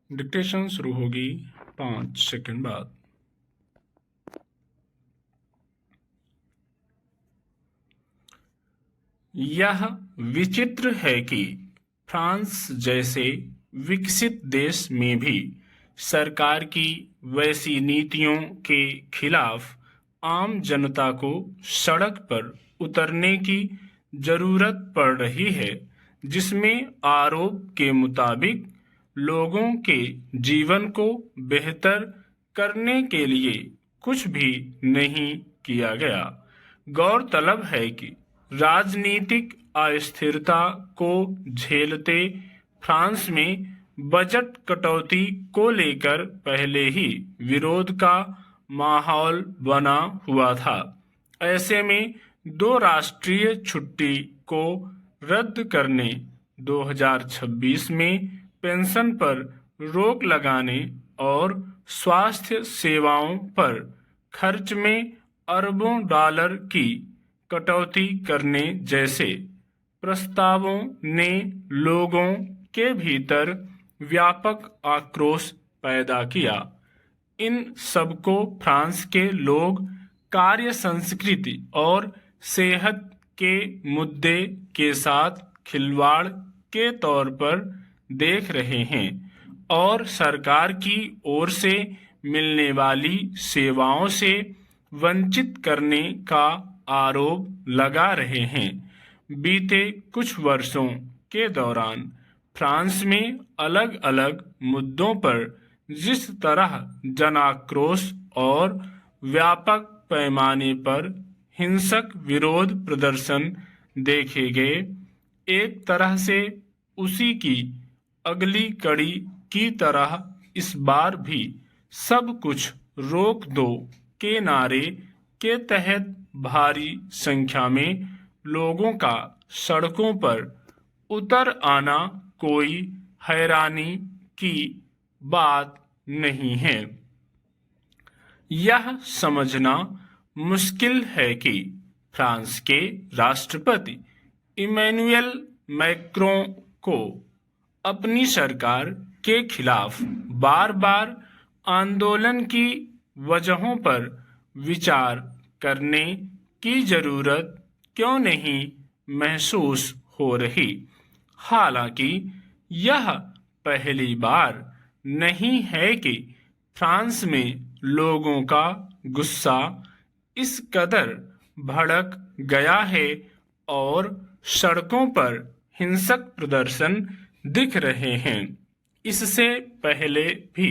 Dictation शुरू होगी 5 second बाद। यह विचित्र है कि फ्रांस जैसे विकसित देश में भी सरकार की वैसी नीतियों के खिलाफ आम जनता को सड़क पर उतरने की जरूरत पड़ रही है, जिसमें आरोप के मुताबिक लोगों के जीवन को बेहतर करने के लिए कुछ भी नहीं किया गया। गौरतलब है कि राजनीतिक अस्थिरता को झेलते फ्रांस में बजट कटौती को लेकर पहले ही विरोध का माहौल बना हुआ था। ऐसे में 2 राष्ट्रीय छुट्टी को रद्द करने, 2026 में पेंशन पर रोक लगाने और स्वास्थ्य सेवाओं पर खर्च में अरबों डॉलर की कटौती करने जैसे प्रस्तावों ने लोगों के भीतर व्यापक आक्रोश पैदा किया। इन सबको फ्रांस के लोग कार्य संस्कृति और सेहत के मुद्दे के साथ खिलवाड़ के तौर पर देख रहे हैं और सरकार की ओर से मिलने वाली सेवाओं से वंचित करने का आरोप लगा रहे हैं। बीते कुछ वर्षों के दौरान फ्रांस में अलग अलग मुद्दों पर जिस तरह जनाक्रोश और व्यापक पैमाने पर हिंसक विरोध प्रदर्शन देखे गए, एक तरह से उसी की अगली कड़ी की तरह इस बार भी सब कुछ रोक दो के नारे के तहत भारी संख्या में लोगों का सड़कों पर उतर आना कोई हैरानी की बात नहीं है। यह समझना मुश्किल है कि फ्रांस के राष्ट्रपति इमैनुअल मैक्रों को अपनी सरकार के खिलाफ बार बार आंदोलन की वजहों पर विचार करने की जरूरत क्यों नहीं महसूस हो रही। हालांकि यह पहली बार नहीं है कि फ्रांस में लोगों का गुस्सा इस कदर भड़क गया है और सड़कों पर हिंसक प्रदर्शन दिख रहे हैं। इससे पहले भी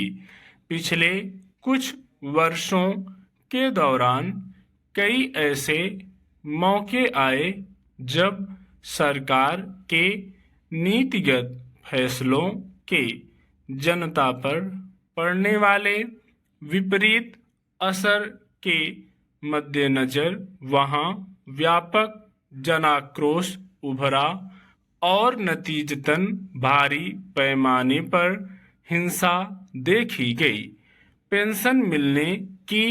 पिछले कुछ वर्षों के दौरान कई ऐसे मौके आए जब सरकार के नीतिगत फैसलों के जनता पर पड़ने वाले विपरीत असर के मद्देनजर वहां व्यापक जनाक्रोश उभरा और नतीजतन भारी पैमाने पर हिंसा देखी गई। पेंशन मिलने की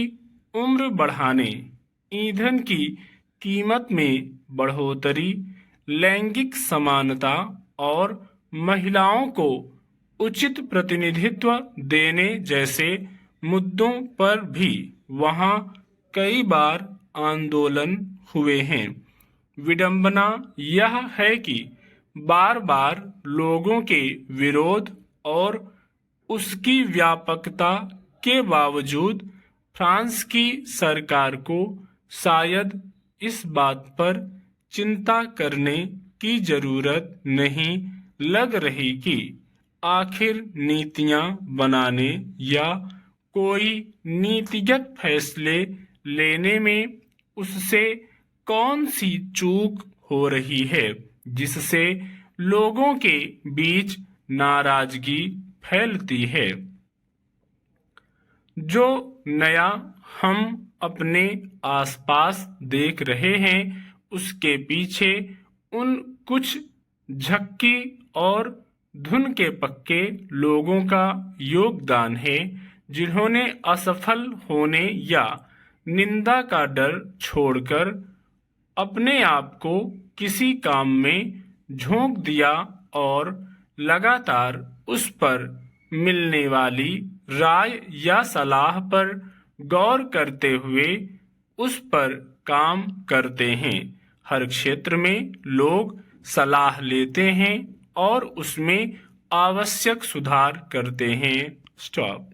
उम्र बढ़ाने, ईंधन की कीमत में बढ़ोतरी, लैंगिक समानता और महिलाओं को उचित प्रतिनिधित्व देने जैसे मुद्दों पर भी वहां कई बार आंदोलन हुए हैं। विडंबना यह है कि बार बार लोगों के विरोध और उसकी व्यापकता के बावजूद फ्रांस की सरकार को शायद इस बात पर चिंता करने की जरूरत नहीं लग रही कि आखिर नीतियां बनाने या कोई नीतिगत फैसले लेने में उससे कौन सी चूक हो रही है जिससे लोगों के बीच नाराजगी फैलती है। जो नया हम अपने आसपास देख रहे हैं उसके पीछे उन कुछ झक्की और धुन के पक्के लोगों का योगदान है जिन्होंने असफल होने या निंदा का डर छोड़कर अपने आप को किसी काम में झोंक दिया और लगातार उस पर मिलने वाली राय या सलाह पर गौर करते हुए उस पर काम करते हैं। हर क्षेत्र में लोग सलाह लेते हैं और उसमें आवश्यक सुधार करते हैं। स्टॉप।